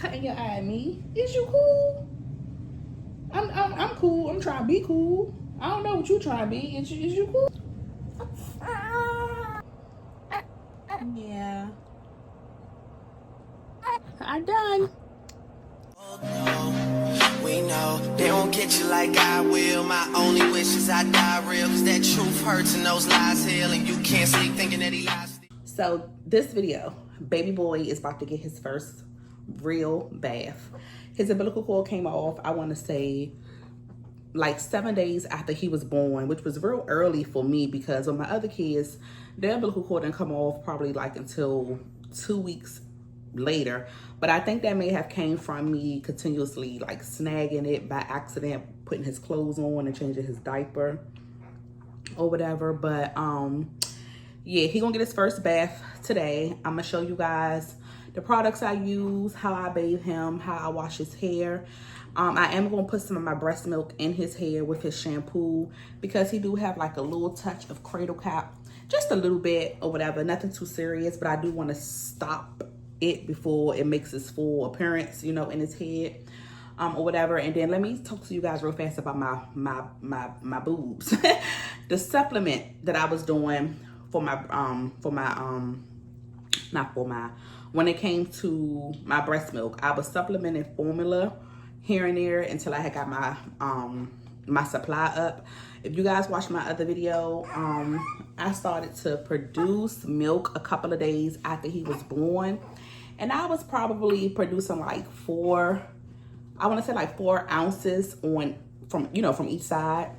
cutting your eye at me. Is you cool? I'm cool. I'm trying to be cool. I don't know what you trying to be. Is you cool? Yeah. I'm done. We know they won't get you like I will. My only wish is I die real, cause that truth hurts and those lies heal, and you can't sleep thinking that he lies. So this video, baby boy is about to get his first real bath. His umbilical cord came off, I want to say like 7 days after he was born, which was real early for me because with my other kids, their umbilical cord didn't come off probably like until 2 weeks later. But I think that may have came from me continuously like snagging it by accident, putting his clothes on and changing his diaper or whatever. But yeah, he gonna get his first bath today. I'm gonna show you guys the products I use, how I bathe him, how I wash his hair. I am gonna put some of my breast milk in his hair with his shampoo because he do have like a little touch of cradle cap, just a little bit or whatever, nothing too serious, but I do want to stop it before it makes its full appearance, you know, in his head, or whatever. And then let me talk to you guys real fast about my boobs. The supplement that I was doing when it came to my breast milk, I was supplementing formula here and there until I had got my supply up. If you guys watched my other video, I started to produce milk a couple of days after he was born, and I was probably producing like 4 ounces from each side.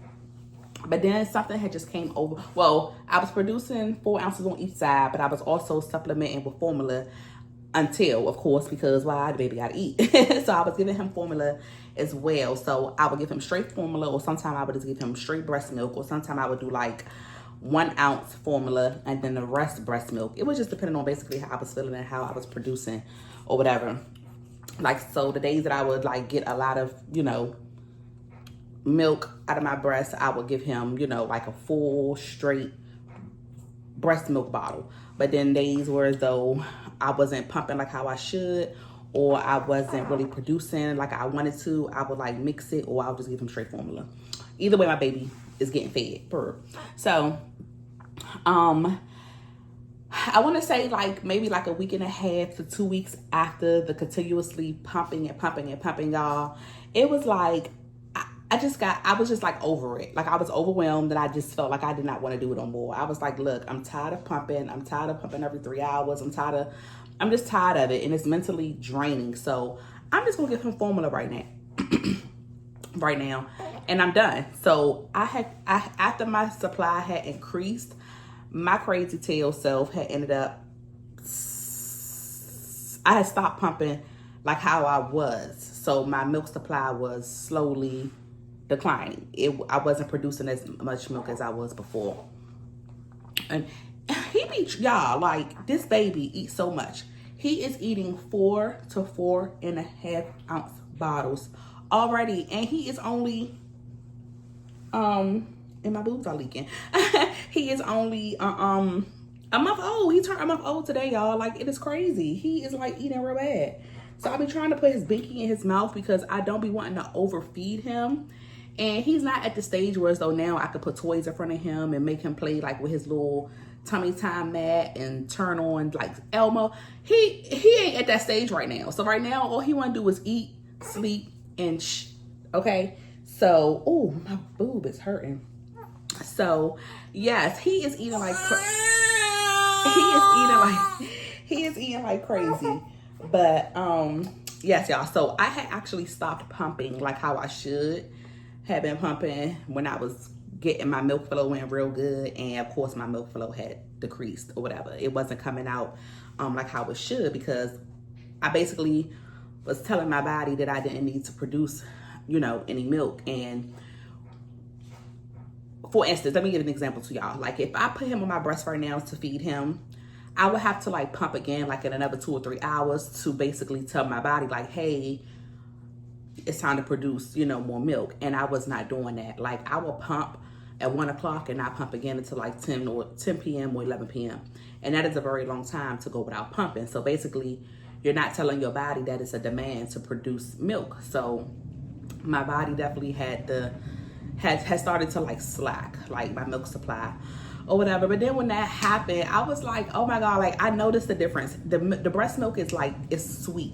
But then something had just came over. Well, I was producing 4 ounces on each side, but I was also supplementing with formula until, of course, because why, the baby gotta eat. So I was giving him formula as well. So I would give him straight formula, or sometimes I would just give him straight breast milk, or sometimes I would do like 1 ounce formula and then the rest breast milk. It was just depending on basically how I was feeling and how I was producing or whatever. Like, so the days that I would like get a lot of, milk out of my breast, I would give him, like a full straight breast milk bottle. But then days where as though I wasn't pumping like how I should, or I wasn't really producing like I wanted to, I would like mix it, or I would just give him straight formula. Either way, my baby is getting fed. So I want to say like maybe like a week and a half to 2 weeks after the continuously pumping, y'all, it was like I was just like over it. Like I was overwhelmed and I just felt like I did not want to do it no more. I was like, look, I'm tired of pumping. I'm tired of pumping every 3 hours. I'm just tired of it, and it's mentally draining. So I'm just gonna give him formula right now, and I'm done. So after my supply had increased, my crazy tail self had ended up, I had stopped pumping like how I was. So my milk supply was slowly declining. I wasn't producing as much milk as I was before. And y'all, like, this baby eats so much. He is eating 4 to 4.5 ounce bottles already, and he is only and my boobs are leaking. He is only a month old. He turned a month old today, y'all. Like, it is crazy. He is like eating real bad. So I'll be trying to put his binky in his mouth because I don't be wanting to overfeed him. And he's not at the stage where as though now I could put toys in front of him and make him play like with his little tummy time mat and turn on like Elmo. He ain't at that stage right now. So right now, all he want to do is eat, sleep, and okay? So, oh, my boob is hurting. So, yes, he is eating like he is eating like crazy. But yes, y'all. So I had actually stopped pumping like how I should have been pumping when I was getting my milk flow in real good, and of course my milk flow had decreased or whatever. It wasn't coming out like how it should, because I basically was telling my body that I didn't need to produce, any milk. And for instance, let me give an example to y'all. Like, if I put him on my breast right now to feed him, I would have to like pump again like in another 2 or 3 hours to basically tell my body like, hey, it's time to produce, more milk. And I was not doing that. Like, I will pump at 1 o'clock and not pump again until like 10 p.m. or 11 p.m. And that is a very long time to go without pumping. So basically, you're not telling your body that it's a demand to produce milk. So my body definitely has started to like slack, like my milk supply or whatever. But then when that happened, I was like, oh my God, like I noticed the difference. The breast milk is like, it's sweet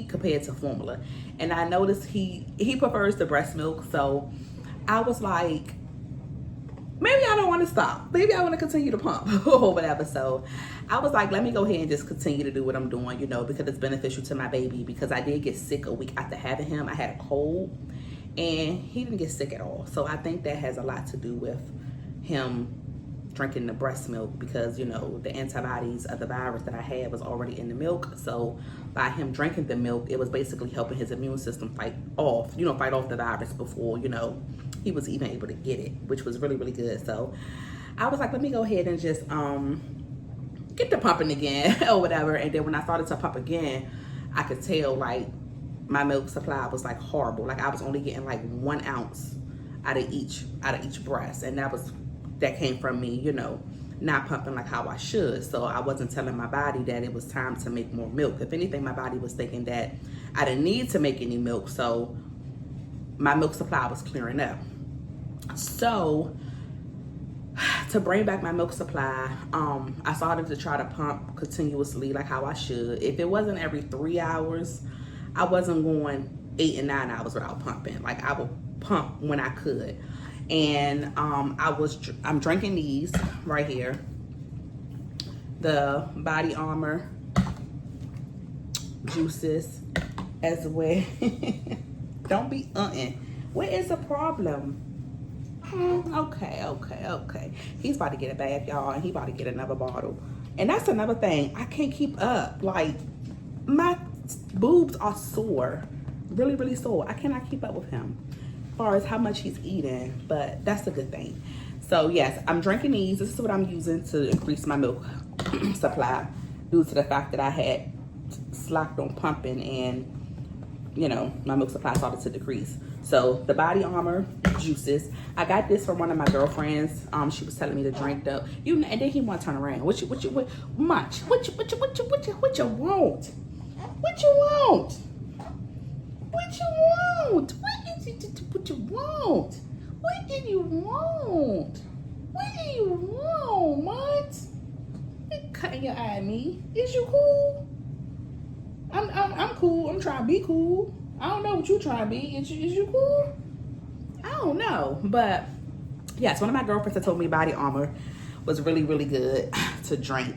compared to formula. And I noticed he prefers the breast milk. So I was like, maybe I don't want to stop. Maybe I want to continue to pump or whatever. So I was like, let me go ahead and just continue to do what I'm doing, you know, because it's beneficial to my baby. Because I did get sick a week after having him. I had a cold and he didn't get sick at all. So I think that has a lot to do with him drinking the breast milk, because, you know, the antibodies of the virus that I had was already in the milk. So by him drinking the milk, it was basically helping his immune system fight off the virus before, you know, he was even able to get it, which was really, really good. So I was like, let me go ahead and just get the pumping again or whatever. And then when I started to pump again, I could tell like my milk supply was like horrible. Like I was only getting like 1 ounce out of each breast, and that came from me, you know, not pumping like how I should. So I wasn't telling my body that it was time to make more milk. If anything, my body was thinking that I didn't need to make any milk. So my milk supply was clearing up. So to bring back my milk supply, I started to try to pump continuously like how I should. If it wasn't every 3 hours, I wasn't going 8 and 9 hours without pumping. Like I would pump when I could. And I'm drinking these right here, the Body Armor juices as well. Don't be what is the problem? Okay. He's about to get a bath, y'all, and he about to get another bottle. And that's another thing, I can't keep up. Like my boobs are sore, really, really sore. I cannot keep up with him as far as how much he's eating, but that's a good thing. So yes, I'm drinking these. This is what I'm using to increase my milk supply, due to the fact that I had slacked on pumping and, you know, my milk supply started to decrease. So the Body Armor juices, I got this from one of my girlfriends. She was telling me to drink and then he want to turn around. What you want? What you want? What? You cutting your eye at me? Is you cool? I'm cool. I'm trying to be cool. I don't know what you trying to be. Is you cool? I don't know. But yes, one of my girlfriends that told me Body Armor was really, really good to drink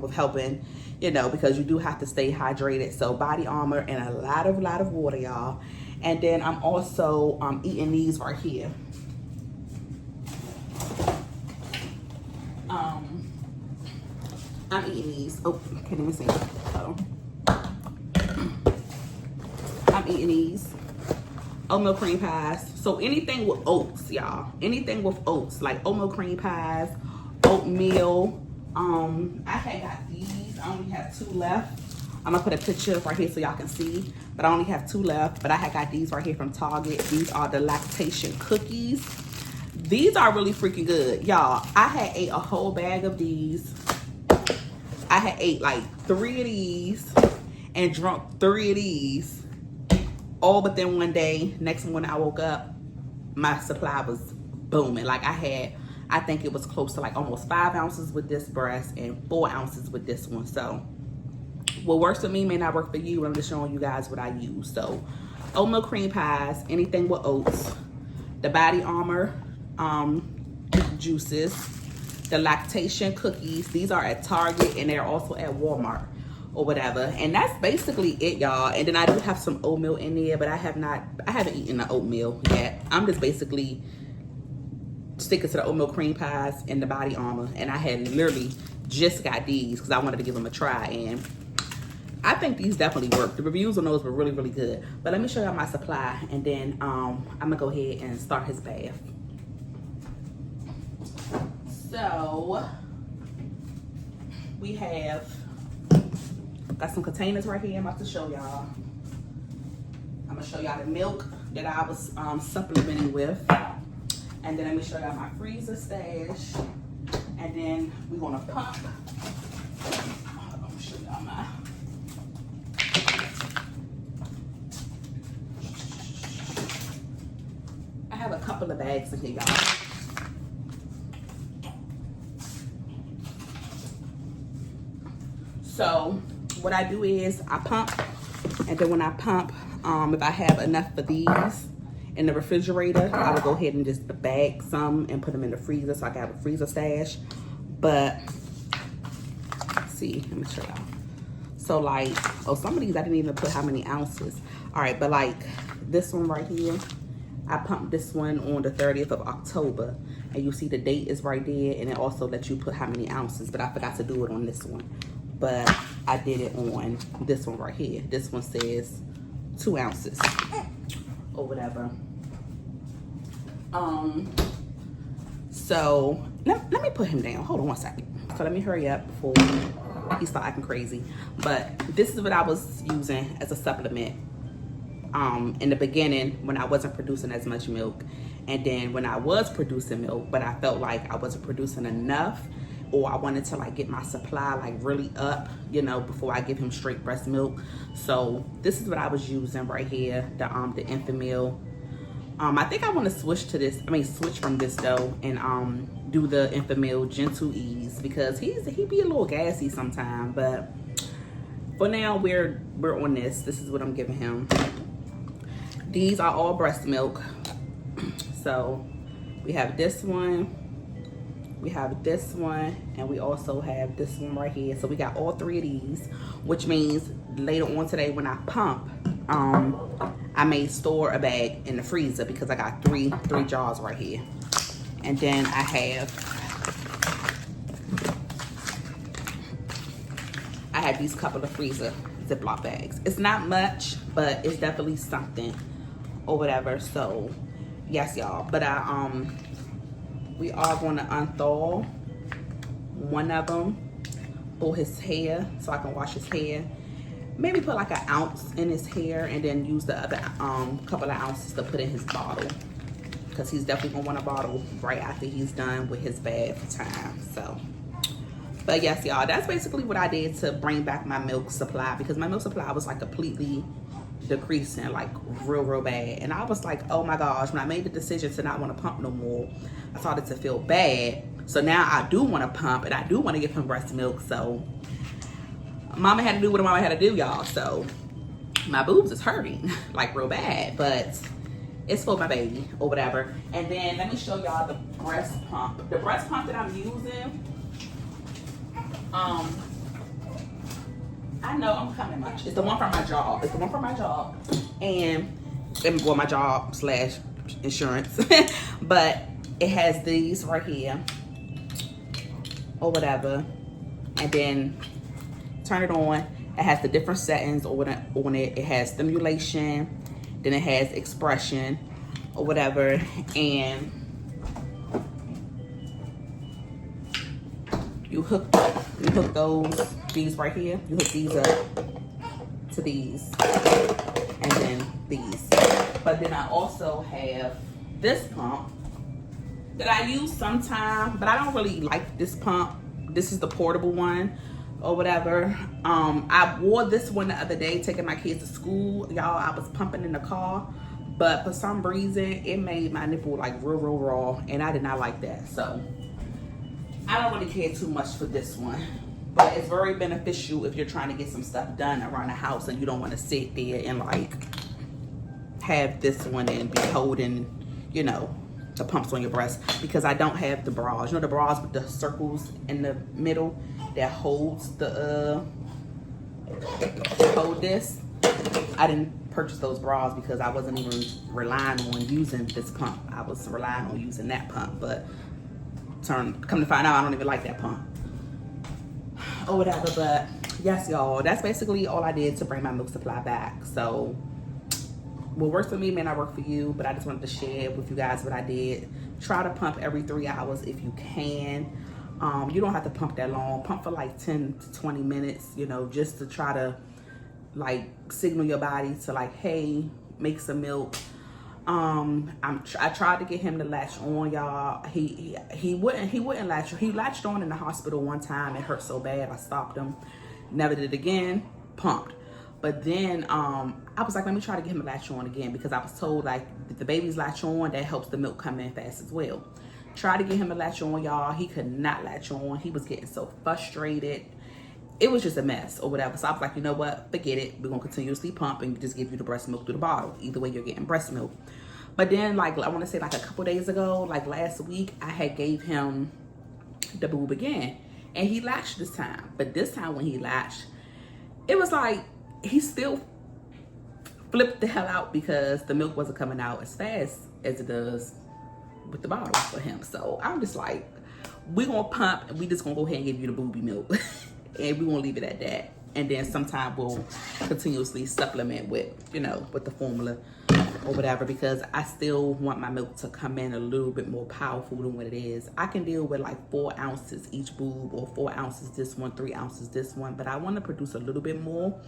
with helping, you know, because you do have to stay hydrated. So Body Armor and a lot of water, y'all. And then I'm also eating these right here. I'm eating these. Oh, can't even see. I'm eating these oatmeal cream pies. So anything with oats, y'all. Anything with oats, like oatmeal cream pies, oatmeal. I had got these. I only have 2 left. I'm gonna put a picture right here so y'all can see. But I only have 2 left. But I had got these right here from Target. These are the Lactation cookies. These are really freaking good, y'all. I had ate a whole bag of these. I had ate like 3 of these and drunk 3 of these all but then one day. Next morning I woke up, my supply was booming. Like I think it was close to like almost 5 ounces with this breast and 4 ounces with this one. So what works for me may not work for you. I'm just showing you guys what I use. So oatmeal cream pies, anything with oats, the Body Armor juices, the Lactation cookies. These are at Target and they're also at Walmart or whatever. And that's basically it, y'all. And then I do have some oatmeal in there, but I haven't eaten the oatmeal yet. I'm just basically sticking to the oatmeal cream pies and the Body Armor. And I had literally just got these because I wanted to give them a try, and I think these definitely work. The reviews on those were really, really good. But let me show y'all my supply, and then I'm gonna go ahead and start his bath. So we have got some containers right here. I'm about to show y'all. I'm gonna show y'all the milk that I was supplementing with, and then let me show y'all my freezer stash, and then we're gonna pump. I'm gonna show y'all couple of bags in here, y'all. So what I do is I pump, and then when I pump, if I have enough for these in the refrigerator, I will go ahead and just bag some and put them in the freezer so I can have a freezer stash. But see, let me show y'all. So like, oh, some of these I didn't even put how many ounces. All right, but like this one right here, I pumped this one on the 30th of October, and you see the date is right there, and it also lets you put how many ounces, but I forgot to do it on this one. But I did it on this one right here. This one says 2 ounces or whatever. So let me put him down. Hold on one second. So let me hurry up before he start acting crazy. But this is what I was using as a supplement in the beginning when I wasn't producing as much milk, and then when I was producing milk, but I felt like I wasn't producing enough, or I wanted to like get my supply like really up, you know, before I give him straight breast milk. So this is what I was using right here, the Infamil. I think I want to switch from this though, and do the Infamil Gentle Ease, because he be a little gassy sometimes. But for now, we're on this. This is what I'm giving him. These are all breast milk. So we have this one, we have this one, and we also have this one right here. So we got all 3 of these, which means later on today when I pump, I may store a bag in the freezer because I got three jars right here. And then I have these couple of freezer Ziploc bags. It's not much, but it's definitely something or whatever. So yes, y'all. But we are going to unthaw one of them for his hair so I can wash his hair. Maybe put like 1 ounce in his hair, and then use the other couple of ounces to put in his bottle, because he's definitely gonna want a bottle right after he's done with his bath time. So, but yes, y'all, that's basically what I did to bring back my milk supply, because my milk supply was like completely decreasing, like real bad. And I was like, oh my gosh, when I made the decision to not want to pump no more, I started to feel bad. So now I do want to pump, and I do want to give him breast milk. So mama had to do what mama had to do, y'all. So my boobs is hurting like real bad, but it's for my baby or whatever. And then let me show y'all the breast pump. The breast pump that I'm using, I know I'm coming much. It's the one from my job. It's the one from my job, and well, my job / insurance. But it has these right here or whatever, and then turn it on. It has the different settings on it. It has stimulation, then it has expression or whatever, and you hook these right here. You hook these up to these, and then these. But then I also have this pump that I use sometimes, but I don't really like this pump. This is the portable one or whatever. I wore this one the other day taking my kids to school. Y'all, I was pumping in the car, but for some reason it made my nipple like real raw, and I did not like that. So I don't really care too much for this one, but it's very beneficial if you're trying to get some stuff done around the house and you don't want to sit there and like have this one and be holding, you know, the pumps on your breast, because I don't have the bras. You know, the bras with the circles in the middle that holds the hold this. I didn't purchase those bras because I wasn't even relying on using this pump. I was relying on using that pump, but come to find out I don't even like that pump or whatever. But yes, y'all, that's basically all I did to bring my milk supply back. So what works for me may not work for you, but I just wanted to share with you guys what I did. Try to pump every 3 hours if you can. You don't have to pump that long. Pump for like 10 to 20 minutes, you know, just to try to like signal your body to like, hey, make some milk. I tried to get him to latch on, y'all. He wouldn't latch. He latched on in the hospital one time. It hurt so bad I stopped him. Never did it again. Pumped. But then I was like, let me try to get him a latch on again, because I was told like if the baby's latch on, that helps the milk come in fast as well. Try to get him a latch on, y'all. He could not latch on. He was getting so frustrated. It was just a mess or whatever. So I was like, you know what? Forget it. We're going to continuously pump and just give you the breast milk through the bottle. Either way, you're getting breast milk. But then, like, I want to say like a couple days ago, like last week, I had gave him the boob again. And he latched this time. But this time when he latched, it was like he still flipped the hell out because the milk wasn't coming out as fast as it does with the bottle for him. So I'm just like, we're going to pump and we just going to go ahead and give you the booby milk. And we won't leave it at that. And then sometime we'll continuously supplement with, you know, with the formula or whatever, because I still want my milk to come in a little bit more powerful than what it is. I can deal with like 4 ounces each boob, or 4 ounces this one, 3 ounces this one, but I want to produce a little bit more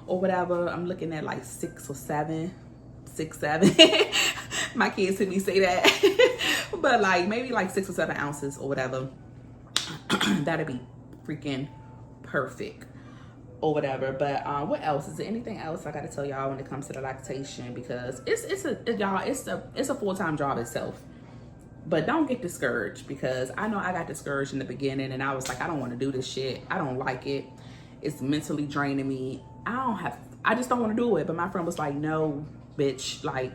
or whatever. I'm looking at like 6 or 7. My kids hear me say that. But like maybe like 6 or 7 ounces or whatever. That'd be freaking perfect or whatever. But what else is there? Anything else I gotta tell y'all when it comes to the lactation? Because it's a full-time job itself. But don't get discouraged, because I know I got discouraged in the beginning and I was like, I don't want to do this shit. I don't like it. It's mentally draining me. I just don't want to do it. But my friend was like, no, bitch, like,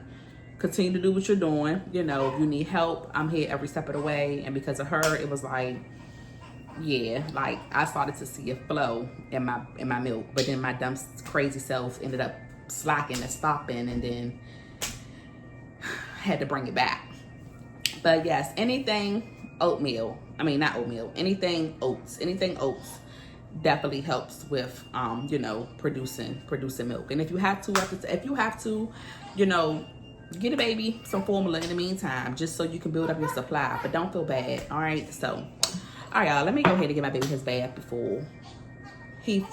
continue to do what you're doing. You know, if you need help, I'm here every step of the way. And because of her, it was like, yeah, like I started to see a flow in my milk. But then my dumb crazy self ended up slacking and stopping, and then had to bring it back. But yes, anything oatmeal, I mean not oatmeal, anything oats definitely helps with you know, producing milk. And if you have to, you know, get a baby some formula in the meantime, just so you can build up your supply. But don't feel bad. All right, so all right, y'all, let me go ahead and get my baby his bath before he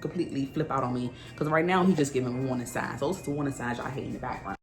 completely flip out on me, because right now he's just giving warning signs. Those are the warning signs y'all hate in the background.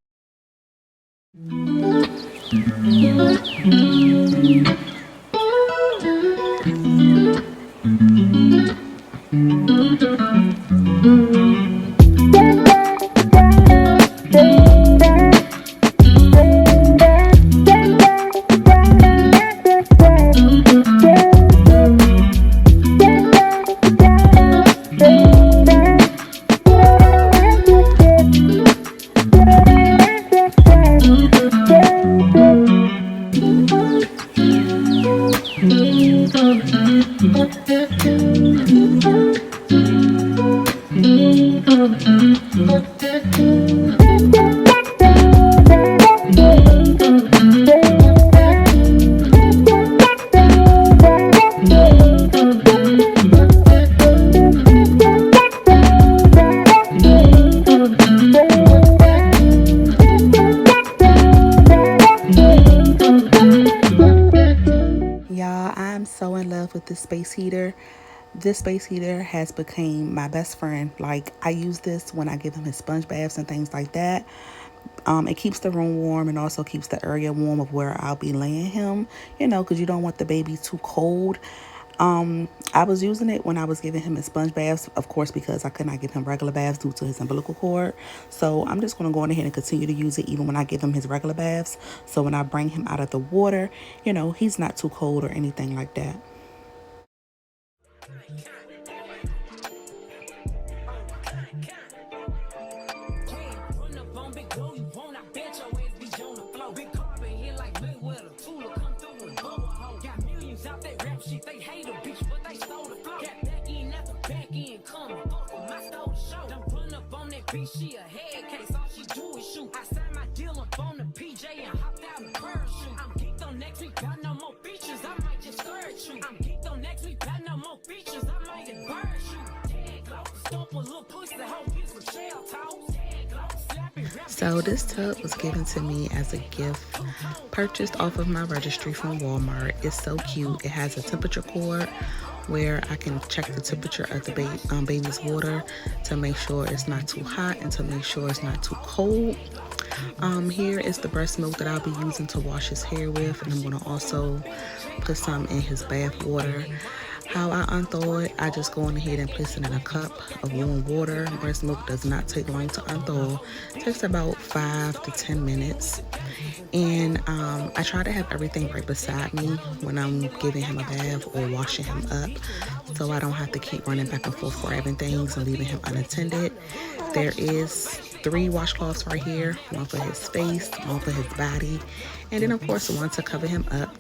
So in love with this space heater. This space heater has become my best friend. Like, I use this when I give him his sponge baths and things like that. It keeps the room warm and also keeps the area warm of where I'll be laying him, you know, because you don't want the baby too cold. I was using it when I was giving him his sponge baths, of course, because I could not give him regular baths due to his umbilical cord. So I'm just going to go on ahead and continue to use it even when I give him his regular baths. So when I bring him out of the water, you know, he's not too cold or anything like that. She a head case, all she do is shoot. I signed my deal up on the PJ and hopped out in parachute. I'm geeked on next week, got no more features, I might just scourge you. I'm geeked on next week, got no more features, I might embarrass you. Tag low, stomp a little pussy, the whole piece with shell toes. Tag low, slapping rap. So this tub was given to me as a gift, purchased off of my registry from Walmart. It's so cute. It has a temperature cord where I can check the temperature of the baby's water to make sure it's not too hot and to make sure it's not too cold. Here is the breast milk that I'll be using to wash his hair with, and I'm going to also put some in his bath water. How I unthaw it, I just go on ahead and place it in a cup of warm water. Breast milk does not take long to unthaw. It takes about 5 to 10 minutes. And I try to have everything right beside me when I'm giving him a bath or washing him up, so I don't have to keep running back and forth grabbing things and leaving him unattended. There is 3 washcloths right here, one for his face, one for his body, and then of course one to cover him up.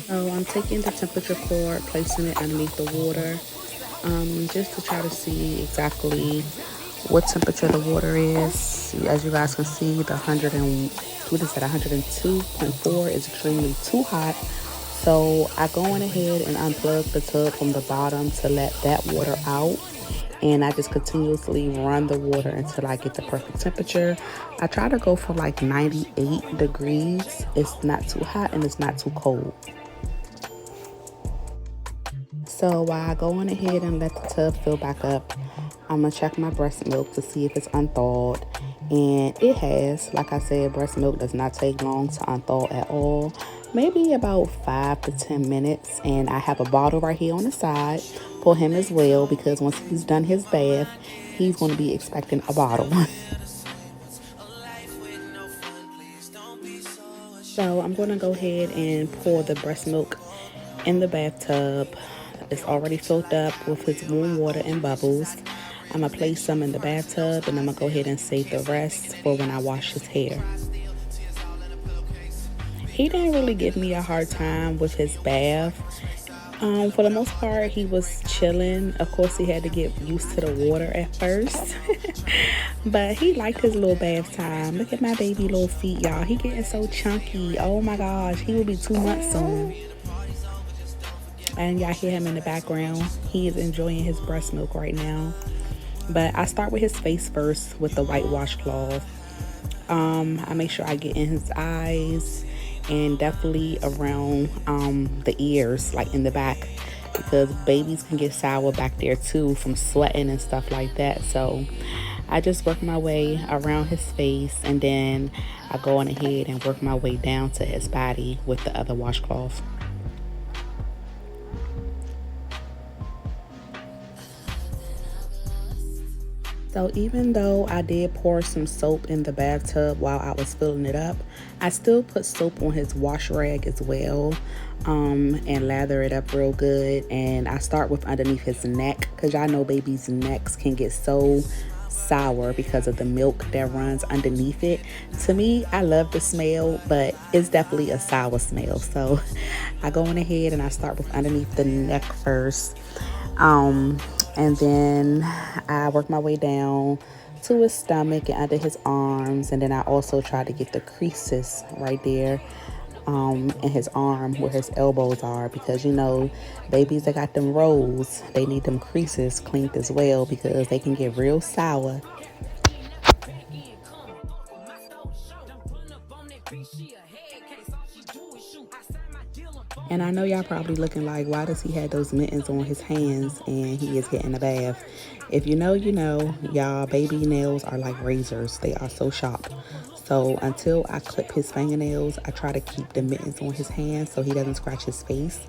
So I'm taking the temperature cord, placing it underneath the water, just to try to see exactly what temperature the water is. As you guys can see, the 102.4 is extremely too hot. So I go on ahead and unplug the tub from the bottom to let that water out. And I just continuously run the water until I get the perfect temperature. I try to go for like 98 degrees. It's not too hot and it's not too cold. So while I go on ahead and let the tub fill back up, I'm going to check my breast milk to see if it's unthawed. And it has. Like I said, breast milk does not take long to unthaw at all. Maybe about 5 to 10 minutes. And I have a bottle right here on the side for him as well, because once he's done his bath, he's going to be expecting a bottle. So I'm going to go ahead and pour the breast milk in the bathtub. It's already filled up with his warm water and bubbles. I'm going to place some in the bathtub, and I'm going to go ahead and save the rest for when I wash his hair. He didn't really give me a hard time with his bath. For the most part, he was chilling. Of course, he had to get used to the water at first. But he liked his little bath time. Look at my baby little feet, y'all. He getting so chunky. Oh my gosh, he will be 2 months soon. And y'all hear him in the background. He is enjoying his breast milk right now. But I start with his face first with the white washcloth. I make sure I get in his eyes and definitely around the ears, like in the back, because babies can get sour back there too from sweating and stuff like that. So I just work my way around his face, and then I go on ahead and work my way down to his body with the other washcloth. So even though I did pour some soap in the bathtub while I was filling it up, I still put soap on his wash rag as well, and lather it up real good. And I start with underneath his neck, because y'all know babies' necks can get so sour because of the milk that runs underneath it. To me, I love the smell, but it's definitely a sour smell. So I go on ahead and I start with underneath the neck first. And then I work my way down to his stomach and under his arms. And then I also try to get the creases right there in his arm where his elbows are, because you know, babies that got them rolls, they need them creases cleaned as well, because they can get real sour. And I know y'all probably looking like, why does he have those mittens on his hands and he is getting a bath? If you know, you know. Y'all, baby nails are like razors. They are so sharp. So until I clip his fingernails, I try to keep the mittens on his hands so he doesn't scratch his face.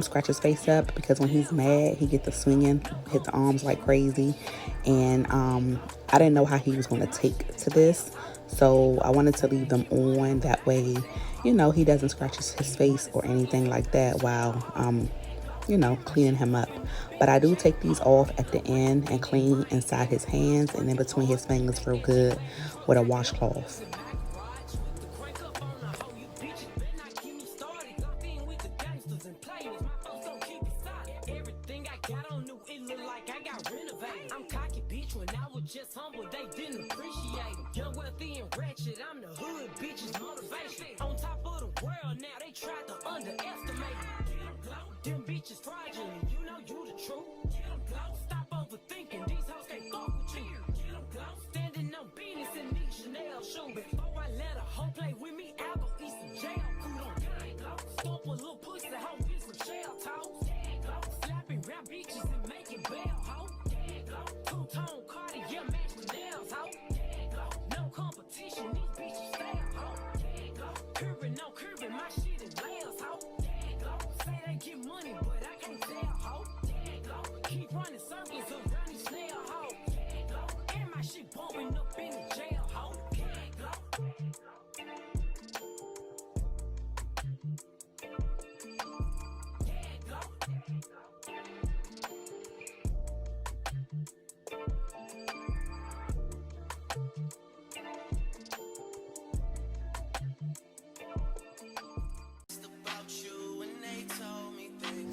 Scratch his face up, because when he's mad, he gets to swinging his arms like crazy. And I didn't know how he was going to take to this. So I wanted to leave them on. That way, you know, he doesn't scratch his face or anything like that while you know, cleaning him up. But I do take these off at the end and clean inside his hands and in between his fingers real good with a washcloth. Just humble, they didn't appreciate it. Young, wealthy, and ratchet, I'm the hood bitches motivation. On top of the world now, they tried to underestimate it. Them bitches fraudulent, you know you the truth. Stop overthinking, these hoes can't fuck with you. Standing on business in these Chanel shoes. Before I let a hoe play with me, I'll go eat some jail food on time. Stomp a little pussy, hoe get some shell toes. Slapping rap bitches and making bail, hoe. Two-tone Cartier match with nails, ho. No competition. curbing, no curbing. My shit is last, ho. Dad glow. Say they get money, but I can't tell, ho. Dad glow. Keep running circles around these snail, ho. Dad glow. And my shit bumping up in the jail, ho. Dad glow. Dad glow.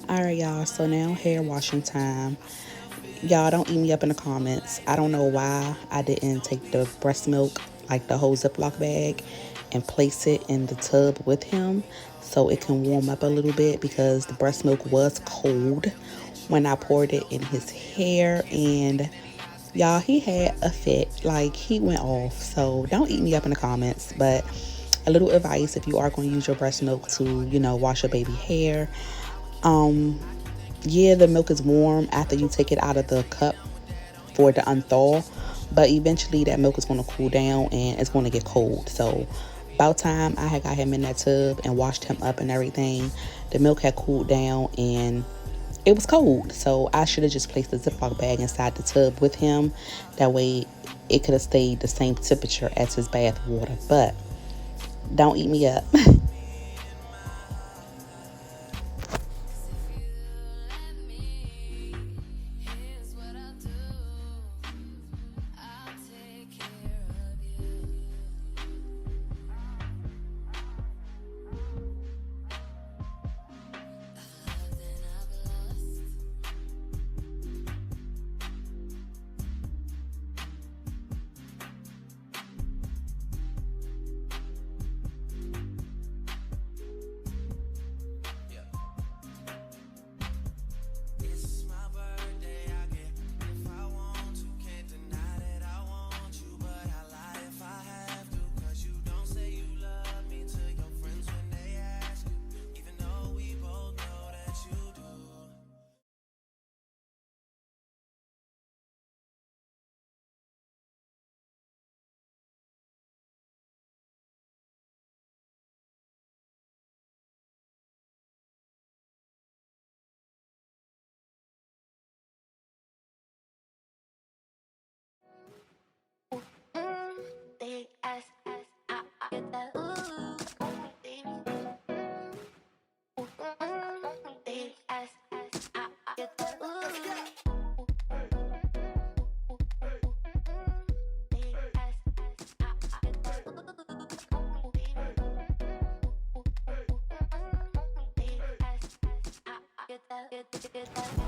Alright, y'all, so now hair washing time. Y'all don't eat me up in the comments. I don't know why I didn't take the breast milk, like the whole Ziploc bag, and place it in the tub with him so it can warm up a little bit, because the breast milk was cold when I poured it in his hair. And y'all, he had a fit. Like, he went off. So don't eat me up in the comments. But a little advice, if you are going to use your breast milk to, you know, wash your baby hair, yeah, the milk is warm after you take it out of the cup for it to unthaw, but eventually that milk is going to cool down and it's going to get cold. So about time I had got him in that tub and washed him up and everything, the milk had cooled down and it was cold. So I should have just placed the Ziploc bag inside the tub with him. That way it could have stayed the same temperature as his bath water. But don't eat me up.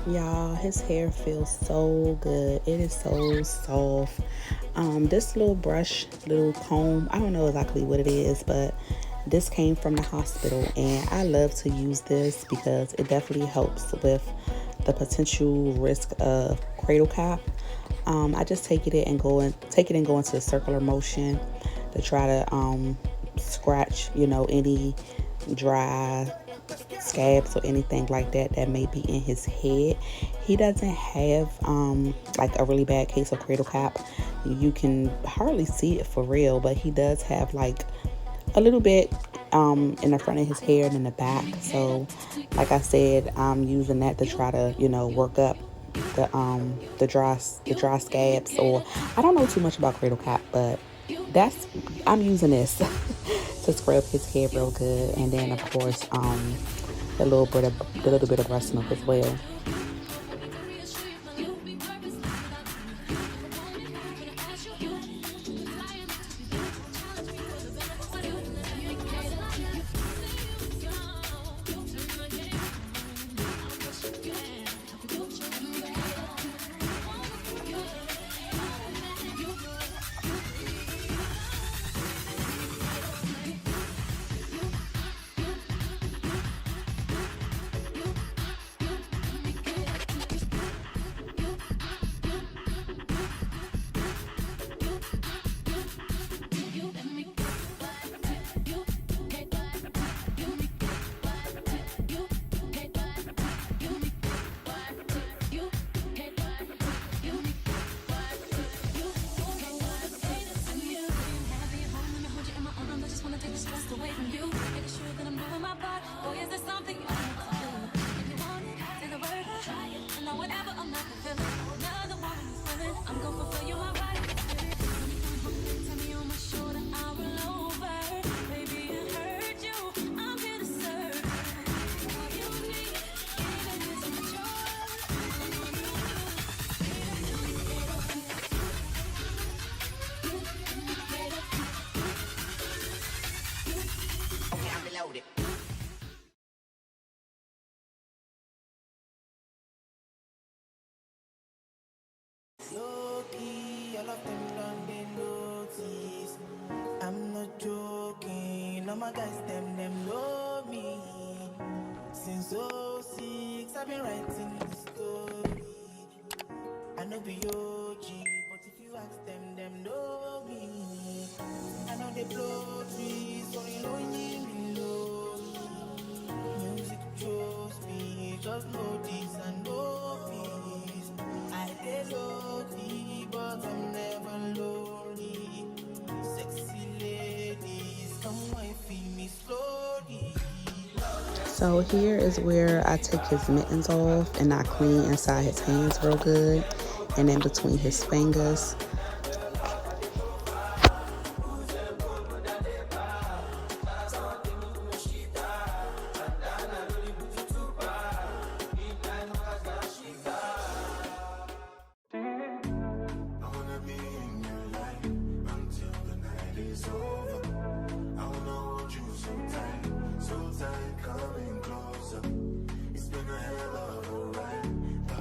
Y'all, his hair feels so good. It is so soft. This little brush, little comb, I don't know exactly what it is, but this came from the hospital and I love to use this because it definitely helps with the potential risk of cradle cap. I just take it and go into a circular motion to try to scratch, you know, any dry scabs or anything like that that may be in his head. He doesn't have like a really bad case of cradle cap. You can hardly see it for real, but he does have like a little bit in the front of his hair and in the back. So like I said, I'm using that to try to, you know, work up the dry scabs. Or I don't know too much about cradle cap, but I'm using this to scrub his hair real good. And then of course the little bit of breast milk as well. loaded. Low-key, all of them done they notice. I'm not joking, all my guys, them know me. Since '06, I've been writing the story. I know be OG, but if you ask them know me. I know they blow trees, so you know me lonely. Music chose me, just know this and know peace. I did lonely, but I'm never lonely. Sexy ladies, come and feel me slowly. So here is where I take his mittens off and I clean inside his hands real good and in between his fingers.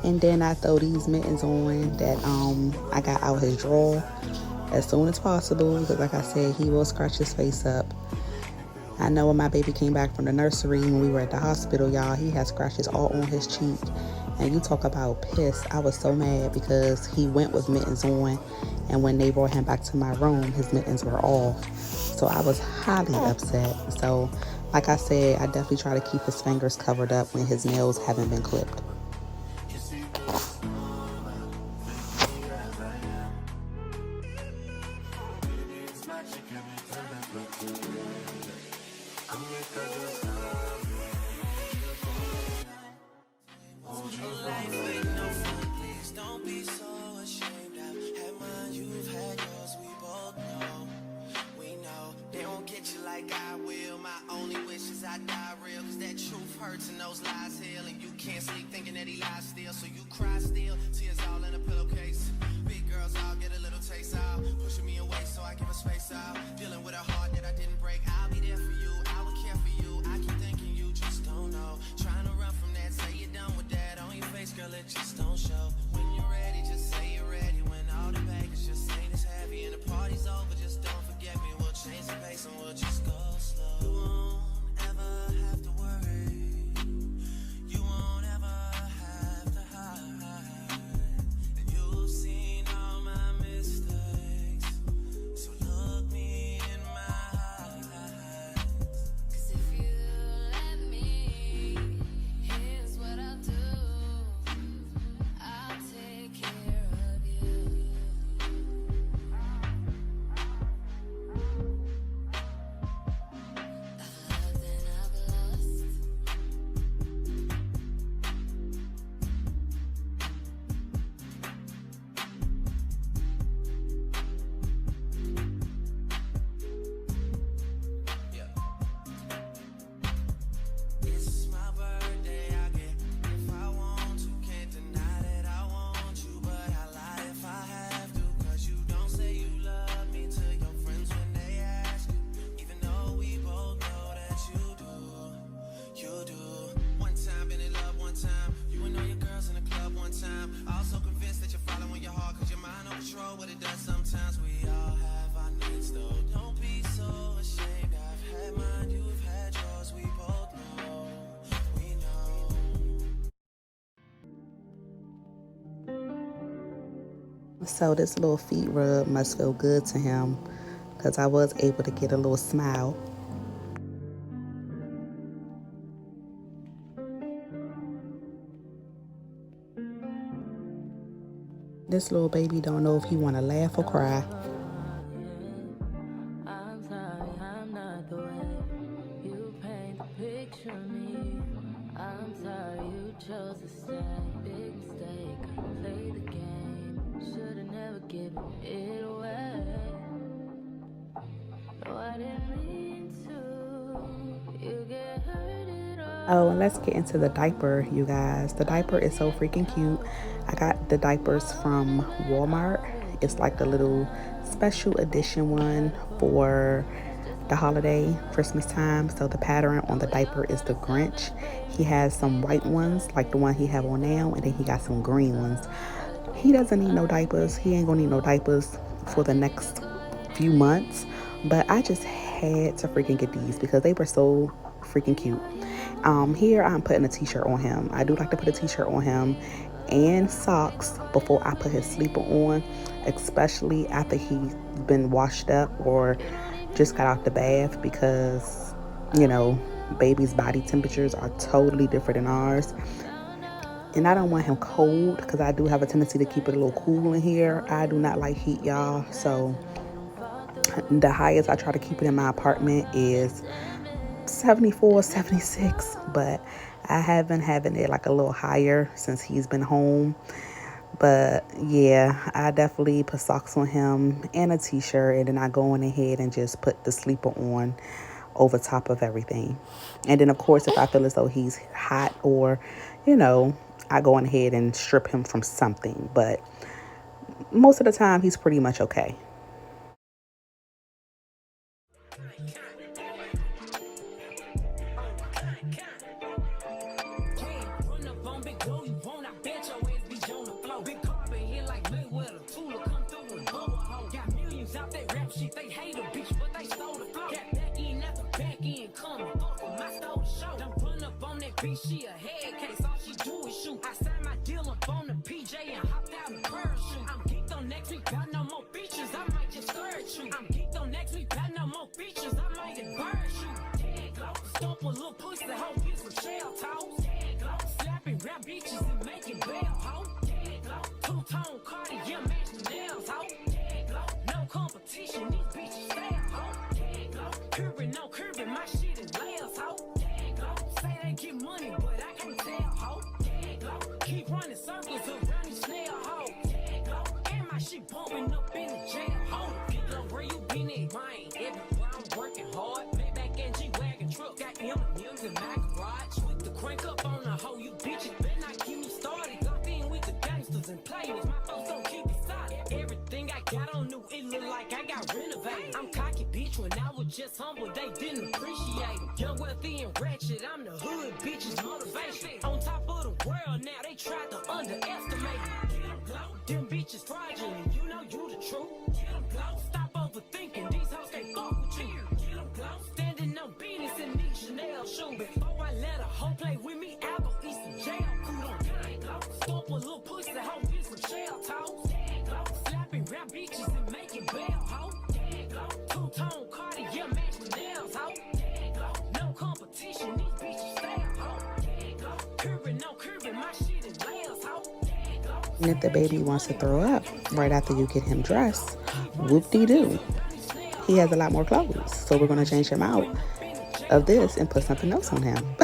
And then I throw these mittens on that I got out his drawer as soon as possible because, like I said, he will scratch his face up. I know when my baby came back from the nursery when we were at the hospital, y'all, he had scratches all on his cheek. And you talk about pissed. I was so mad because he went with mittens on, and when they brought him back to my room, his mittens were off. So I was highly upset. So, like I said, I definitely try to keep his fingers covered up when his nails haven't been clipped. Hurts and those lies heal, and you can't sleep thinking that he lies still, so you cry still, tears all in a pillowcase. Big girls all get a little taste out, pushing me away so I give her space out, dealing with a heart that I didn't break. I'll be there for you, I will care for you, I keep thinking you just don't know, trying to run from that, say you're done with that, on your face girl it just don't show. When you're ready, just say you're ready, when all the baggage just ain't as heavy and the party's over, just don't forget me, we'll change the pace and we'll just go slow. You won't ever have to worry, you won't ever have to hide, and you've seen all my mistakes, so look me in my eyes. 'Cause if you let me, here's what I'll do, I'll take care of you. I've loved and I've lost. It's my birthday, I get if I want to, can't deny that I want you, but I lie if I have to, 'cause you don't say you love me to your friends when they ask you, even though we both know that you do. One time been in love, one time, you and all your girls in the club one time, also convinced that you're following your heart, 'cause your mind on patrol, what it does sometimes. We all have our nights though, don't be so ashamed. I've had mine, you've had yours, we both know, we know. So this little feet rub must feel good to him because I was able to get a little smile. This little baby don't know if he want to laugh or cry. I'm sorry, I'm not the way you paint the picture of me. I'm sorry you chose to stay. Big mistake, play the game. Should've never given it away. No, I didn't mean to. You get hurt at all. Oh, and let's get into the diaper, you guys. The diaper is so freaking cute. I got the diapers from Walmart. It's like the little special edition one for the holiday, Christmas time. So the pattern on the diaper is the Grinch. He has some white ones, like the one he have on now, and then he got some green ones. He doesn't need no diapers. He ain't gonna need no diapers for the next few months. But I just had to freaking get these because they were so freaking cute. Here I'm putting a t-shirt on him. I do like to put a t-shirt on him and socks before I put his sleeper on, especially after he's been washed up or just got out the bath, because baby's body temperatures are totally different than ours. And I don't want him cold because I do have a tendency to keep it a little cool in here. I do not like heat, y'all. So the highest I try to keep it in my apartment is 74, 76, but I have been having it like a little higher since he's been home. But yeah, I definitely put socks on him and a t-shirt, and then I go on ahead and just put the sleeper on over top of everything. And then of course, if I feel as though he's hot or I go on ahead and strip him from something, but most of the time he's pretty much okay. She a head case, all she do is shoot. I signed my deal up on the PJ and hopped out in parachute. I'm geeked on next week, got no more features, I might just scourge you. I'm geeked on next week, got no more features, I might embarrass you. Stomp a little pussy, hoe, get some shell toes. Slapping rap bitches and making bail, hoe. Two-tone Cartier, match the nails, hoe. No competition, these bitches fail, hoe. Curbing, no curbing, my shit is layers, hoe. Say they get money, but I can't tell, ho. Keep running circles around these snail, ho. And my shit bumping up in the jail, ho. People where you been at, mine. Everywhere I'm working hard. Maybach and G-Wagon truck. Got M&M's in my garage. With the crank up on the hoe, you bitches better not get me started. Locked in with the gangsters and players. My folks don't keep it solid. Everything I got on new, it look like I got renovated. I'm cocky, bitch, when I was just humble, they didn't appreciate it. Young, wealthy, and ratchet, I'm the hood, bitches, motivation. On top of the world now, they tried to underestimate me. Them bitches fraudulent, you know you the truth. Stop overthinking, these hoes can't fuck with you. Standing on business in these Chanel shoes. Before I let a hoe play with me, I'll go eat some jail food. Stomp a little pussy, hoe, get some shell toes. Slapping rap bitches and making bail, hoe. Two-tone Cartier, match the nails, hoe. No competition, these bitches fail, ho. Curbing, no curbing, my shit is layers, ho. And if the baby wants to throw up right after you get him dressed, whoop-de-doo. He has a lot more clothes, so we're going to change him out of this and put something else on him.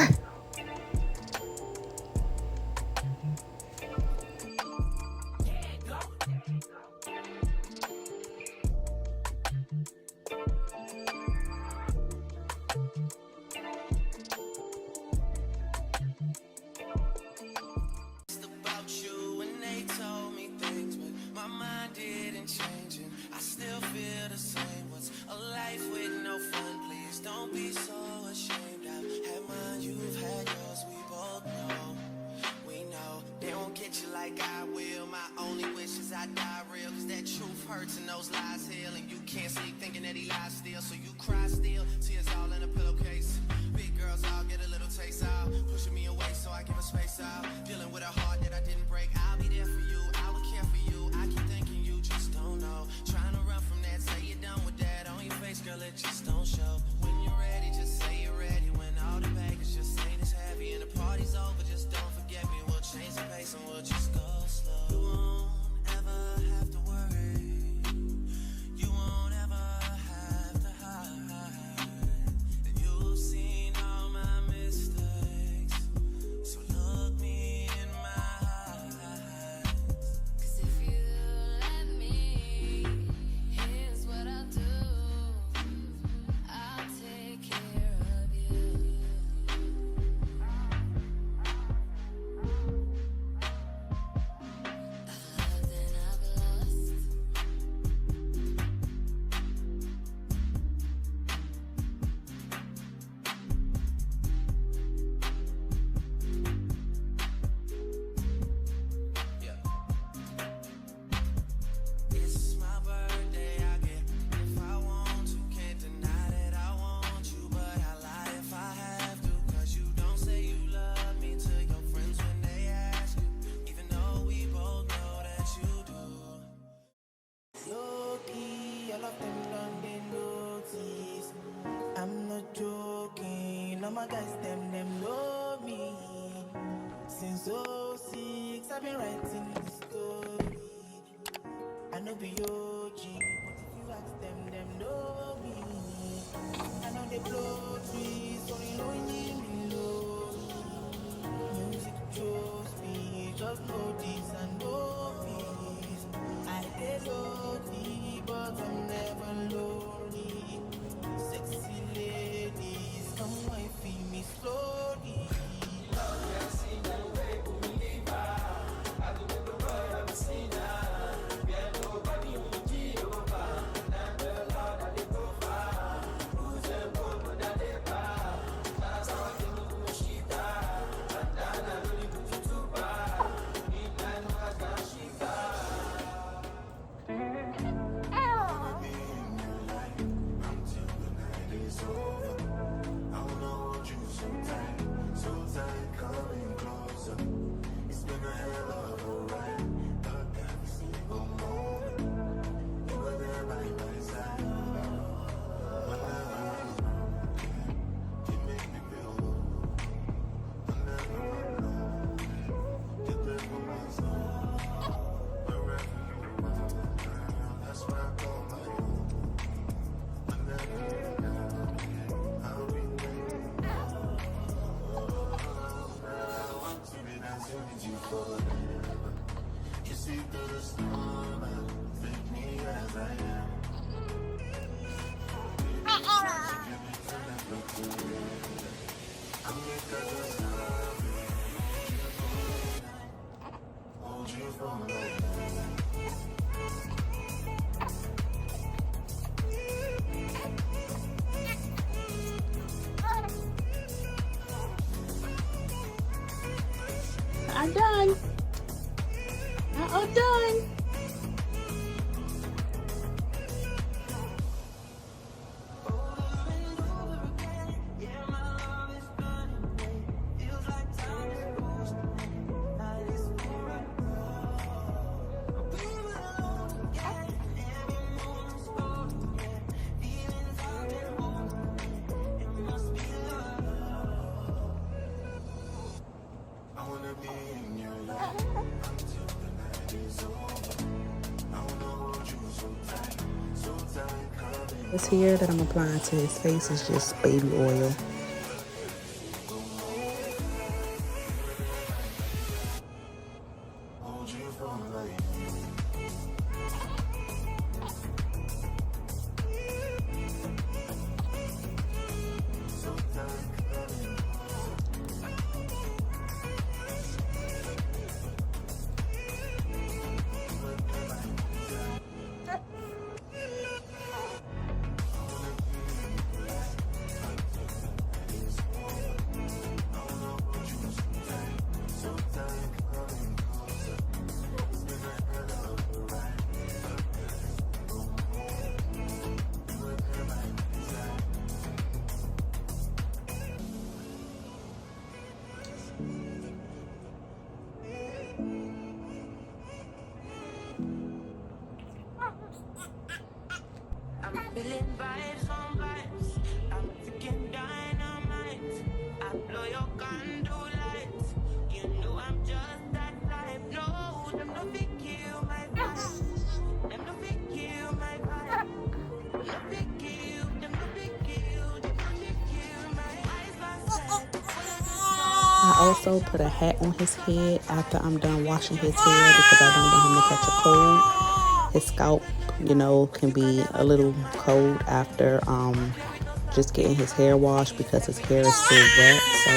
I die real, cause that truth hurts and those lies heal. And you can't sleep thinking that he lies still, so you cry still. Tears all in a pillowcase. Big girls all get a little taste out. Pushing me away so I give her space out. Dealing with a heart that I didn't break. I'll be there for you, I would care for you. I keep thinking you just don't know. Trying to run from that, say you're done with that. On your face, girl, it just don't show. When you're ready, just say you're ready. When all the baggage just ain't as heavy and the party's over, just don't forget me. We'll change the pace and we'll just go slow. You won't ever have to worry. You won't ever have to hide. And you'll And all my guys, them know me. Since '06, I've been writing this story. I know be OG, but if you ask them know me. I know they blow trees, so you know me low. Music chose me, just know this and know this. I did lonely, but I'm never lonely. Sexy ladies, come wife me slowly. I'm done. I'm done. This here that I'm applying to his face is just baby oil. Feeling vibes on vibes. I'm freaking dynamite. I blow your candle lights. You know I'm just that type. No, them no fit kill my vibe. Them no fit kill my vibe. Them no fit kill. Them no fit kill. Them no fit kill my eyes. I also put a hat on his head after I'm done washing his hair because I don't want him to catch a cold. His scalp, you know, can be a little cold after just getting his hair washed because his hair is still wet. So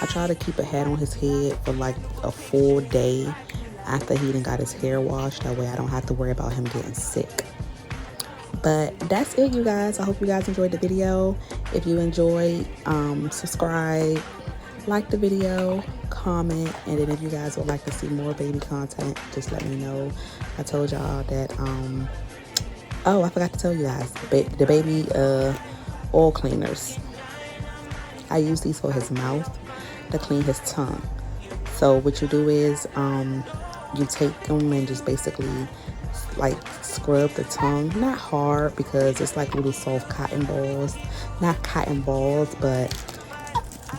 I try to keep a hat on his head for like a full day after he done got his hair washed. That way I don't have to worry about him getting sick. But that's it, you guys. I hope you guys enjoyed the video. If you enjoyed, subscribe, like the video, comment, and then if you guys would like to see more baby content, just let me know. I told y'all that oh, I forgot to tell you guys, the baby oil cleaners, I use these for his mouth to clean his tongue. So what you do is you take them and just basically like scrub the tongue, not hard because it's like little soft cotton balls, not cotton balls, but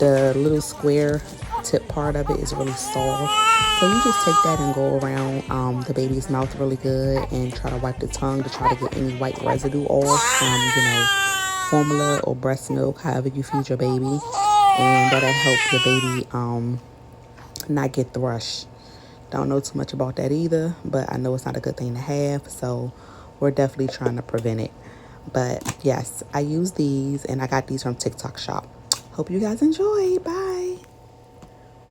the little square tip part of it is really soft. So you just take that and go around the baby's mouth really good and try to wipe the tongue to try to get any white residue off from, formula or breast milk, however you feed your baby. And that'll help your baby not get thrush. Don't know too much about that either, but I know it's not a good thing to have, so we're definitely trying to prevent it. But yes, I use these, and I got these from TikTok Shop. Hope you guys enjoy. Bye.